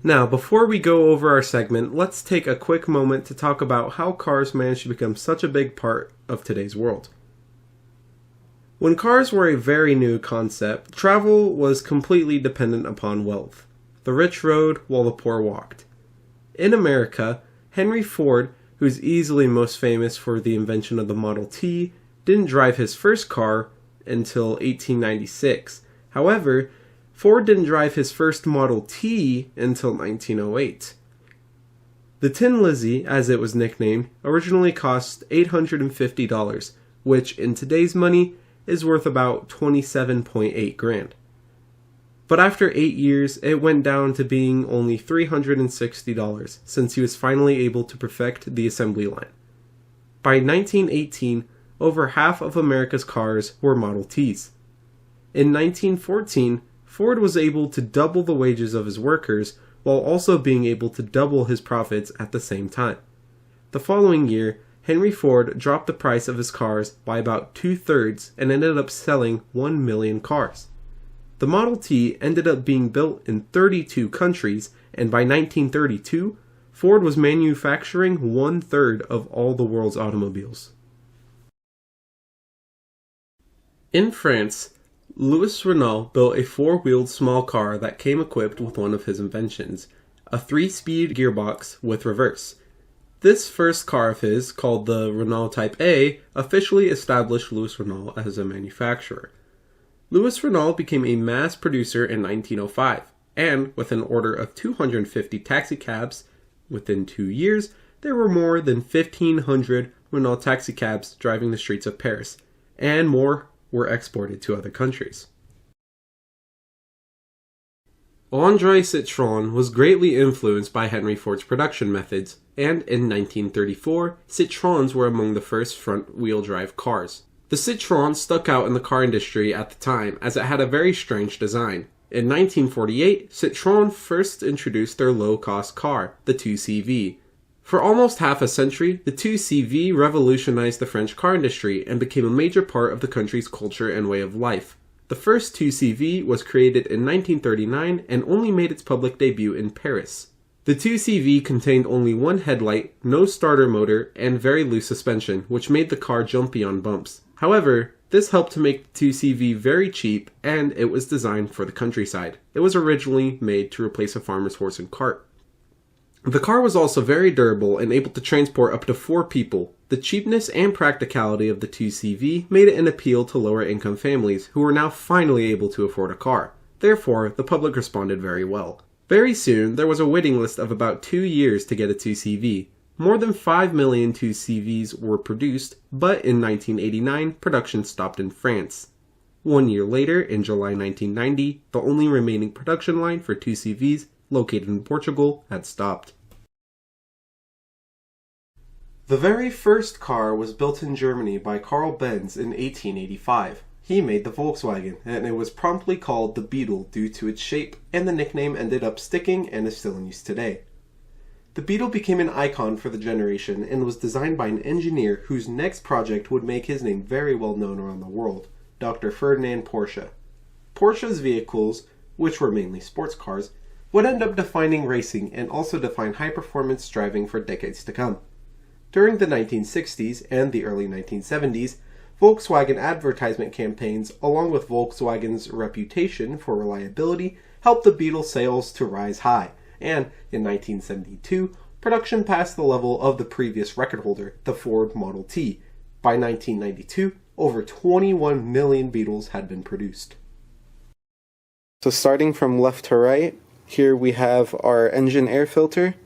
Now, before we go over our segment, let's take a quick moment to talk about how cars managed to become such a big part of today's world. When cars were a very new concept, travel was completely dependent upon wealth. The rich rode while the poor walked. In America, Henry Ford, who's easily most famous for the invention of the Model T, didn't drive his first car until 1896. However, Ford didn't drive his first Model T until 1908. The Tin Lizzie, as it was nicknamed, originally cost $850, which in today's money is worth about $27.8 grand. But after 8 years, it went down to being only $360 since he was finally able to perfect the assembly line. By 1918, over half of America's cars were Model Ts. In 1914, Ford was able to double the wages of his workers while also being able to double his profits at the same time. The following year, Henry Ford dropped the price of his cars by about 2/3 and ended up selling 1 million cars. The Model T ended up being built in 32 countries, and by 1932, Ford was manufacturing 1/3 of all the world's automobiles. In France, Louis Renault built a 4-wheeled small car that came equipped with one of his inventions, a 3-speed gearbox with reverse. This first car of his, called the Renault Type A, officially established Louis Renault as a manufacturer. Louis Renault became a mass producer in 1905, and with an order of 250 taxicabs, within 2 years, there were more than 1,500 Renault taxicabs driving the streets of Paris, and more were exported to other countries. André Citroën was greatly influenced by Henry Ford's production methods, and in 1934, Citroëns were among the first front-wheel drive cars. The Citroën stuck out in the car industry at the time as it had a very strange design. In 1948, Citroën first introduced their low-cost car, the 2CV. For almost half a century, the 2CV revolutionized the French car industry and became a major part of the country's culture and way of life. The first 2CV was created in 1939 and only made its public debut in Paris. The 2CV contained only one headlight, no starter motor, and very loose suspension, which made the car jumpy on bumps. However, this helped to make the 2CV very cheap, and it was designed for the countryside. It was originally made to replace a farmer's horse and cart. The car was also very durable and able to transport up to 4 people. The cheapness and practicality of the 2CV made it an appeal to lower-income families who were now finally able to afford a car. Therefore, the public responded very well. Very soon, there was a waiting list of about 2 years to get a 2CV. More than 5 million 2CVs were produced, but in 1989, production stopped in France. 1 year later, in July 1990, the only remaining production line for 2CVs, located in Portugal, had stopped. The very first car was built in Germany by Carl Benz in 1885. He made the Volkswagen, and it was promptly called the Beetle due to its shape, and the nickname ended up sticking and is still in use today. The Beetle became an icon for the generation and was designed by an engineer whose next project would make his name very well known around the world, Dr. Ferdinand Porsche. Porsche's vehicles, which were mainly sports cars, would end up defining racing and also define high-performance driving for decades to come. During the 1960s and the early 1970s, Volkswagen advertisement campaigns, along with Volkswagen's reputation for reliability, helped the Beetle sales to rise high, and in 1972, production passed the level of the previous record holder, the Ford Model T. By 1992, over 21 million Beetles had been produced. So starting from left to right, here we have our engine air filter.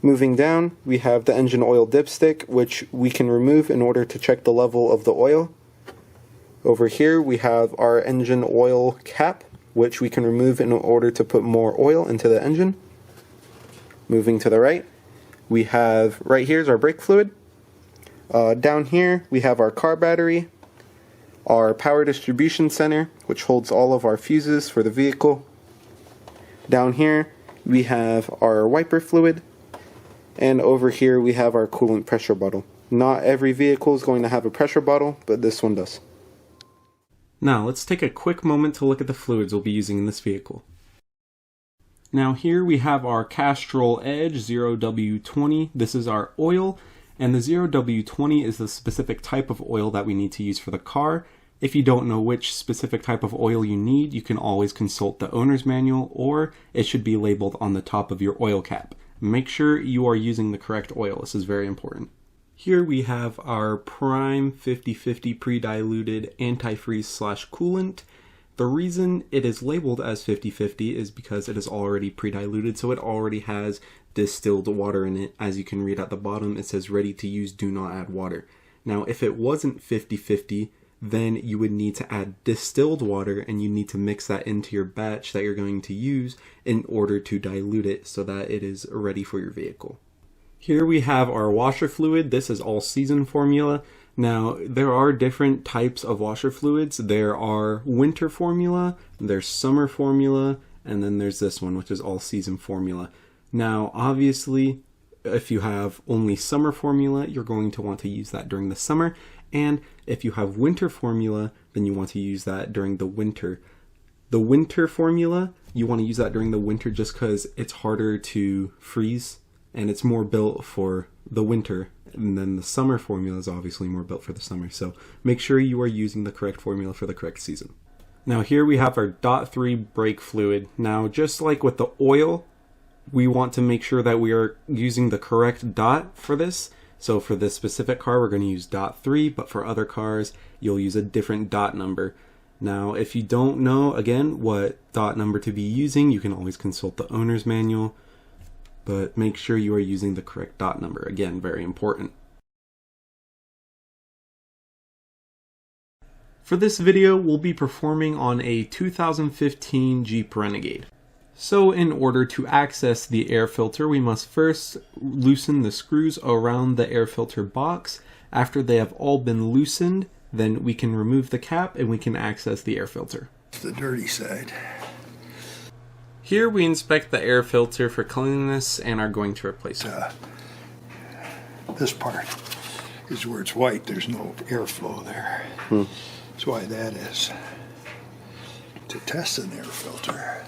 Moving down, we have the engine oil dipstick, which we can remove in order to check the level of the oil. Over here, we have our engine oil cap, which we can remove in order to put more oil into the engine. Moving to the right, we have, right here is our brake fluid. Down here, we have our car battery, our power distribution center, which holds all of our fuses for the vehicle. Down here, we have our wiper fluid. And over here we have our coolant pressure bottle. Not every vehicle is going to have a pressure bottle, but this one does. Now let's take a quick moment to look at the fluids we'll be using in this vehicle. Now here we have our Castrol Edge 0W20. This is our oil, and the 0W20 is the specific type of oil that we need to use for the car. If you don't know which specific type of oil you need, you can always consult the owner's manual, or it should be labeled on the top of your oil cap. Make sure you are using the correct oil. This is very important. Here we have our Prime 50/50 pre-diluted antifreeze / coolant. The reason it is labeled as 50/50 is because it is already pre-diluted, so it already has distilled water in it. As you can read at the bottom, it says ready to use, do not add water. Now, if it wasn't 50/50, then you would need to add distilled water, and you need to mix that into your batch that you're going to use in order to dilute it so that it is ready for your vehicle. Here we have our washer fluid. This is all season formula. Now, there are different types of washer fluids. There are winter formula, there's summer formula, and then there's this one, which is all season formula. Now, obviously, if you have only summer formula, you're going to want to use that during the summer. And if you have winter formula, then you want to use that during the winter. The winter formula, you want to use that during the winter just because it's harder to freeze and it's more built for the winter. And then the summer formula is obviously more built for the summer. So make sure you are using the correct formula for the correct season. Now here we have our .3 brake fluid. Now just like with the oil, we want to make sure that we are using the correct dot for this. So for this specific car, we're going to use .3, but for other cars, you'll use a different dot number. Now, if you don't know, again, what dot number to be using, you can always consult the owner's manual, but make sure you are using the correct dot number. Again, very important. For this video, we'll be performing on a 2015 Jeep Renegade. So in order to access the air filter, we must first loosen the screws around the air filter box. After they have all been loosened, then we can remove the cap and we can access the air filter. The dirty side. Here we inspect the air filter for cleanliness and are going to replace it. This part is where it's white. There's no airflow there. That's why that is. To test an air filter,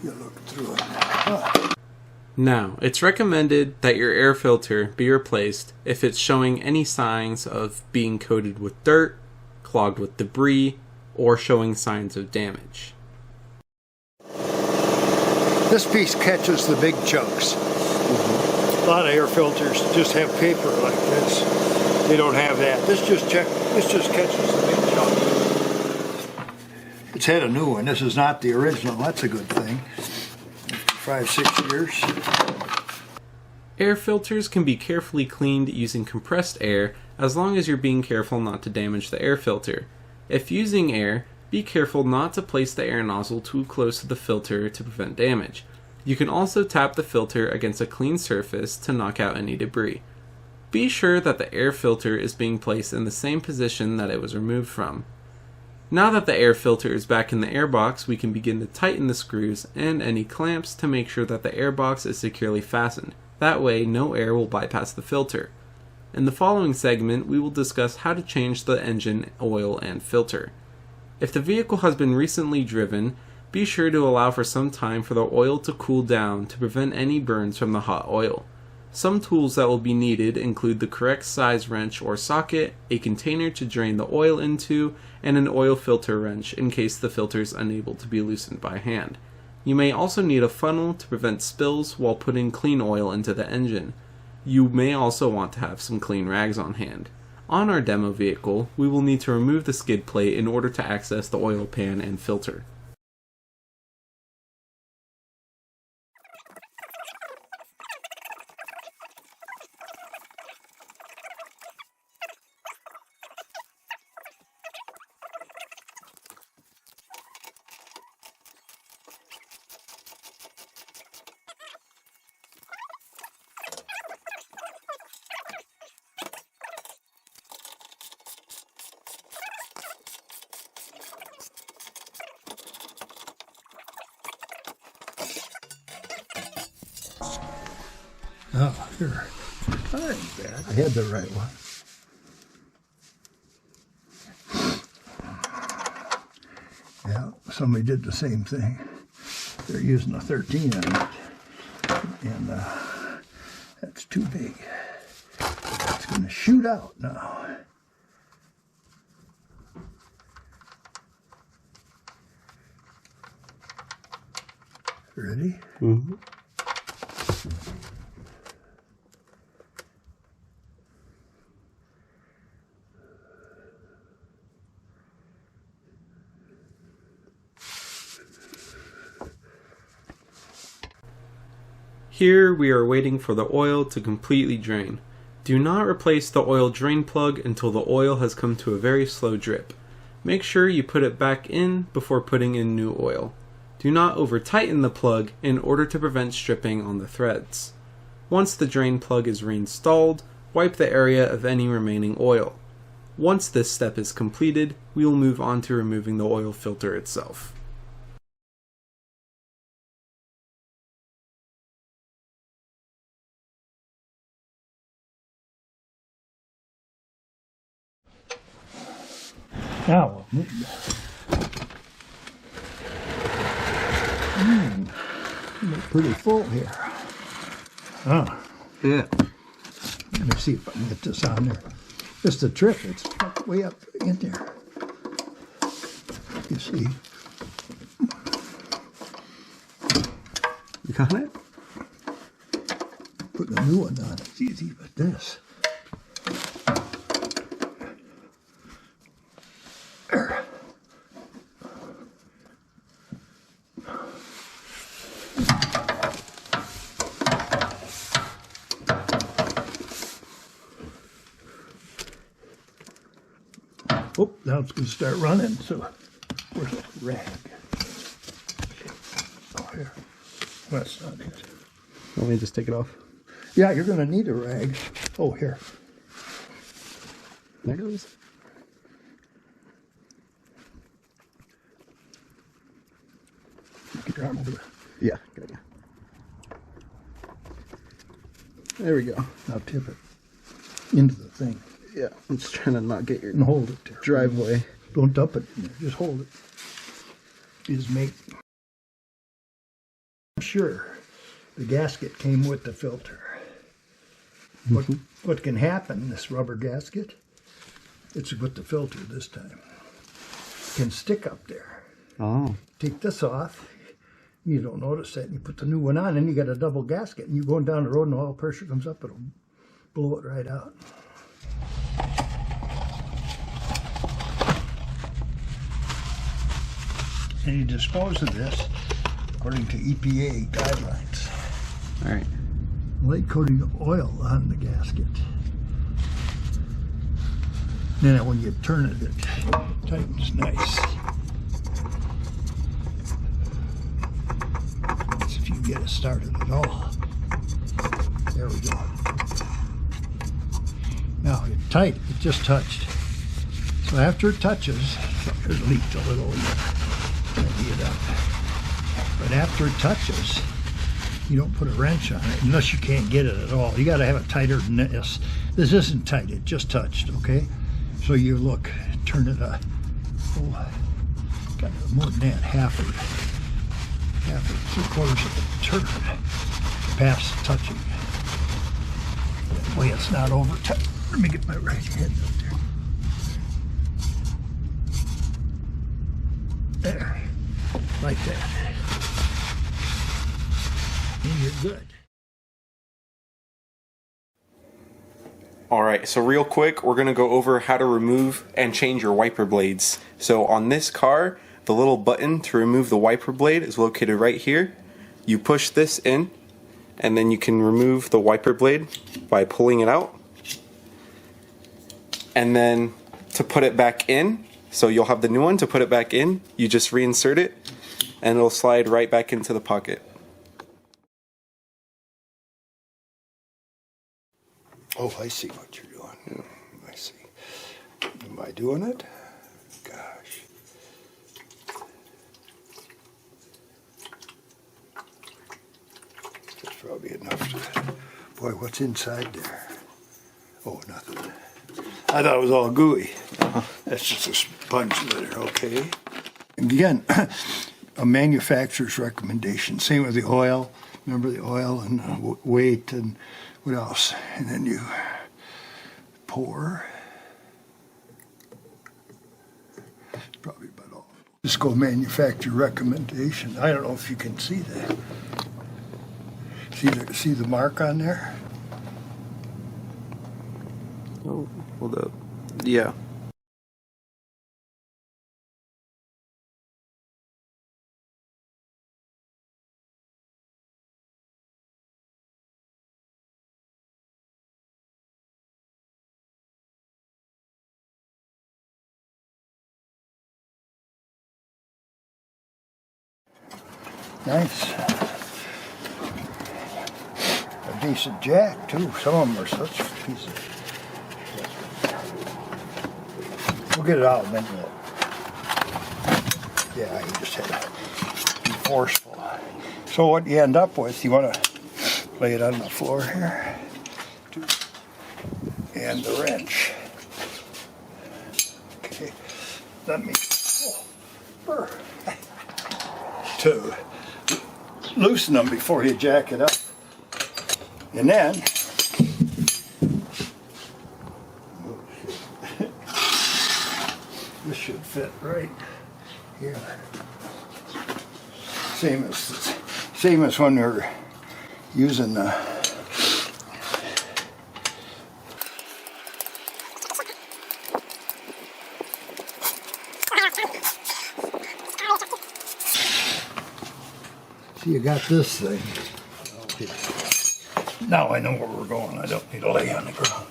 you look through it. Now, it's recommended that your air filter be replaced if it's showing any signs of being coated with dirt, clogged with debris, or showing signs of damage. This piece catches the big chunks. A lot of air filters just have paper like this. They don't have that. This just catches the big chunks. It's had a new one. This is not the original. That's a good thing. 5-6 years. Air filters can be carefully cleaned using compressed air as long as you're being careful not to damage the air filter. If using air, be careful not to place the air nozzle too close to the filter to prevent damage. You can also tap the filter against a clean surface to knock out any debris. Be sure that the air filter is being placed in the same position that it was removed from. Now that the air filter is back in the airbox, we can begin to tighten the screws and any clamps to make sure that the airbox is securely fastened. That way, no air will bypass the filter. In the following segment, we will discuss how to change the engine oil and filter. If the vehicle has been recently driven, be sure to allow for some time for the oil to cool down to prevent any burns from the hot oil. Some tools that will be needed include the correct size wrench or socket, a container to drain the oil into, and an oil filter wrench in case the filter is unable to be loosened by hand. You may also need a funnel to prevent spills while putting clean oil into the engine. You may also want to have some clean rags on hand. On our demo vehicle, we will need to remove the skid plate in order to access the oil pan and filter. Oh, here. That ain't bad. I had the right one. Yeah, somebody did the same thing. They're using a 13 on it, and that's too big. It's going to shoot out now. Ready? Mm-hmm. Here we are waiting for the oil to completely drain. Do not replace the oil drain plug until the oil has come to a very slow drip. Make sure you put it back in before putting in new oil. Do not over-tighten the plug in order to prevent stripping on the threads. Once the drain plug is reinstalled, wipe the area of any remaining oil. Once this step is completed, we will move on to removing the oil filter itself. Now, pretty full here. Oh, Yeah. let me see if I can get this on there. Just a trick, it's way up in there. You see? You got it? Putting a new one on, it's easy, but this. There. Oh, now it's going to start running, so where's that rag? Oh, here. Well, that's not it. Let me just take it off. Yeah, you're going to need a rag. Oh, here. There goes. Get your arm over there. Yeah, good idea. There we go. Now tip it into the thing Yeah, I'm just trying to not get your and hold it there. driveway. Don't dump it in there, just hold it. You just make. I'm sure the gasket came with the filter. What can happen, this rubber gasket, it's with the filter this time, can stick up there. Oh. Take this off, you don't notice that, and you put the new one on, and you got a double gasket, and you're going down the road and oil pressure comes up, it'll blow it right out. And you dispose of this according to EPA guidelines. All right. Light coating of oil on the gasket. Then when you turn it, it tightens nice. That's if you get it started at all. There we go. Now it's tight, it just touched. So after it touches, it leaked a little. Tidy it up. But after it touches, you don't put a wrench on it unless you can't get it at all. You got to have it tighter than this. This isn't tight, it just touched, okay? So you look, turn it up. Oh, got more than that, half or 3/4 of the turn past touching. That way it's not over tight. Let me get my right hand up there. There, like that. And you're good. Alright, so real quick, we're going to go over how to remove and change your wiper blades. So on this car, the little button to remove the wiper blade is located right here. You push this in, and then you can remove the wiper blade by pulling it out. And then to put it back in, so you'll have the new one, to put it back in, you just reinsert it, and it'll slide right back into the pocket. Oh, I see what you're doing. Yeah, I see. Am I doing it? Gosh. That's probably enough to... Boy, what's inside there? Oh, nothing. I thought it was all gooey. That's just a sponge litter, okay? Again, a manufacturer's recommendation. Same with the oil. Remember the oil and weight and what else? And then you pour. Probably about all. Just go manufacturer recommendation. I don't know if you can see that. See the mark on there? Oh, hold up. Yeah. Nice. A decent jack too. Some of them are such pieces. We'll get it out and then we'll. Yeah, you just had to be forceful. So what you end up with, you want to lay it on the floor here. And the wrench. Okay. Let me. To loosen them before you jack it up. And then this should fit right here. Same as when we're using the you got this thing. Okay. Now I know where we're going. I don't need to lay on the ground.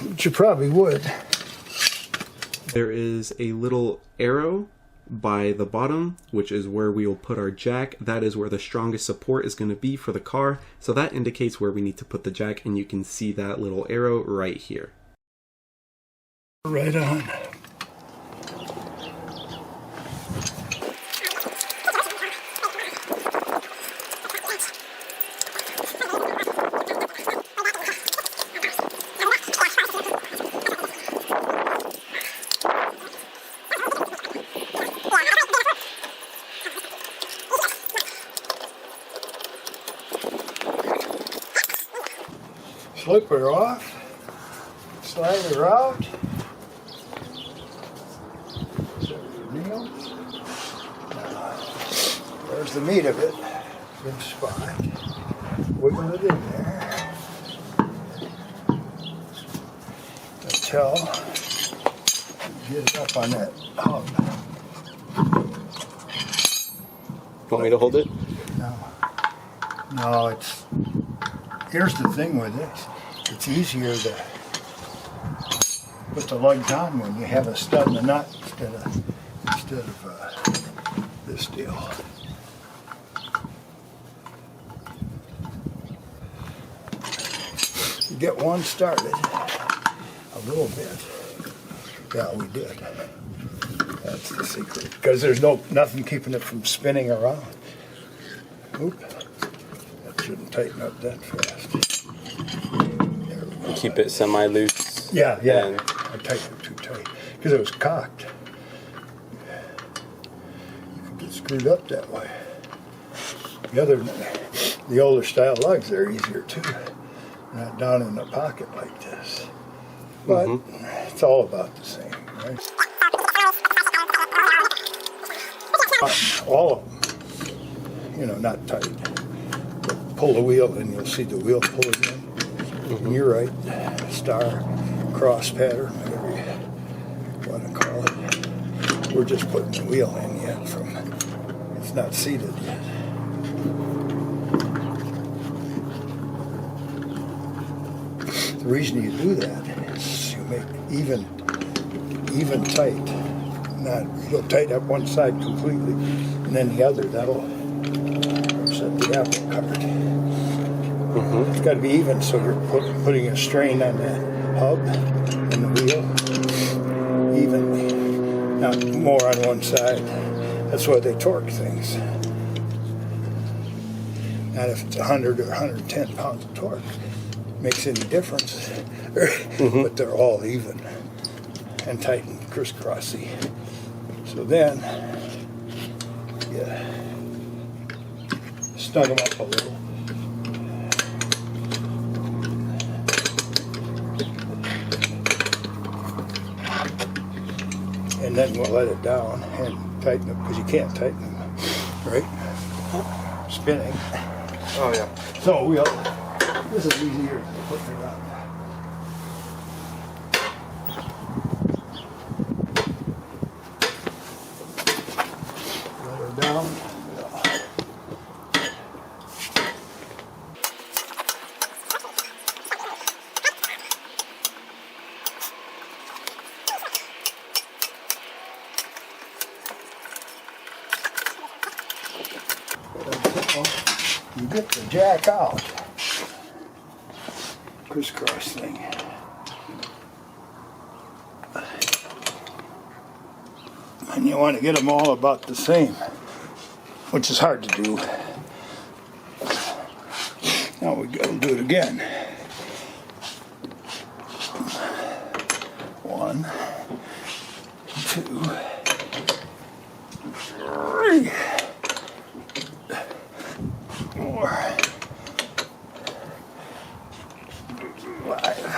But you probably would. There is a little arrow by the bottom, which is where we will put our jack. That is where the strongest support is going to be for the car. So that indicates where we need to put the jack, and you can see that little arrow right here. Right on. Slip her off, slide her out. There's the meat of it. Good spot. Wiggle it in there. Until you get it up on that hub. Want me to hold it? No, here's the thing with this. It's easier to put the lugs on when you have a stud and a nut instead of this deal. You get one started a little bit. Yeah, we did. That's the secret. Because there's nothing keeping it from spinning around. Oop. That shouldn't tighten up that fast. Keep it semi-loose. Yeah. I tightened it too tight because it was cocked. You can get screwed up that way. The older style lugs, they're easier too. Not down in the pocket like this. But it's all about the same, right? All of them, not tight. But pull the wheel and you'll see the wheel pulling in. And you're right, star, cross pattern, whatever you want to call it. We're just putting the wheel in yet it's not seated yet. The reason you do that is you make even tight. You'll tighten up one side completely, and then the other, that'll upset the apple cart. It's got to be even, so you're putting a strain on that hub and the wheel evenly, not more on one side. That's why they torque things. Not if it's 100 or 110 pounds of torque. Makes any difference. But they're all even and tight and crisscrossy. So then snug them up a little. And then we'll let it down and tighten them, because you can't tighten them, right? Spinning. Oh yeah. So this is easier than putting it on. Let her down. You get the jack out. Crisscross thing. And you want to get them all about the same, which is hard to do. Now we go do it again. 1, 2, 3, 4, 5.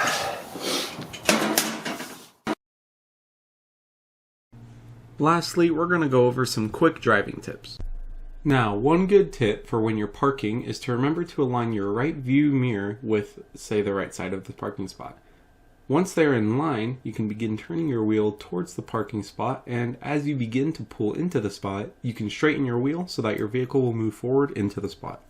Lastly, we're going to go over some quick driving tips. Now, one good tip for when you're parking is to remember to align your right view mirror with, say, the right side of the parking spot. Once they're in line, you can begin turning your wheel towards the parking spot, and as you begin to pull into the spot, you can straighten your wheel so that your vehicle will move forward into the spot.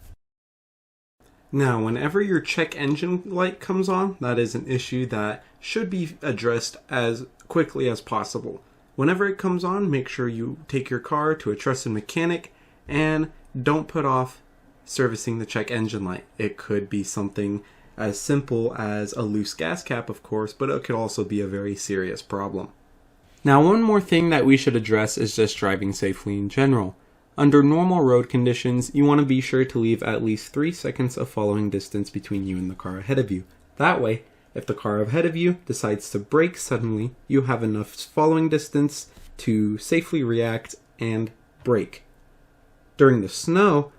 Now, whenever your check engine light comes on, that is an issue that should be addressed as quickly as possible. Whenever it comes on, make sure you take your car to a trusted mechanic and don't put off servicing the check engine light. It could be something as simple as a loose gas cap, of course, but it could also be a very serious problem. Now, one more thing that we should address is just driving safely in general. Under normal road conditions, you want to be sure to leave at least 3 seconds of following distance between you and the car ahead of you. That way, if the car ahead of you decides to brake suddenly, you have enough following distance to safely react and brake. During the snow,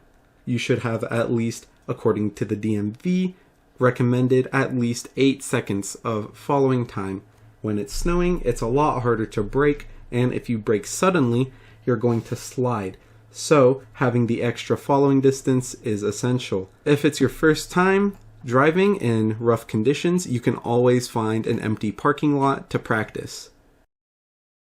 you should have at least, according to the DMV, recommended at least 8 seconds of following time. When it's snowing, it's a lot harder to brake, and if you brake suddenly, you're going to slide. So, having the extra following distance is essential. If it's your first time driving in rough conditions, you can always find an empty parking lot to practice.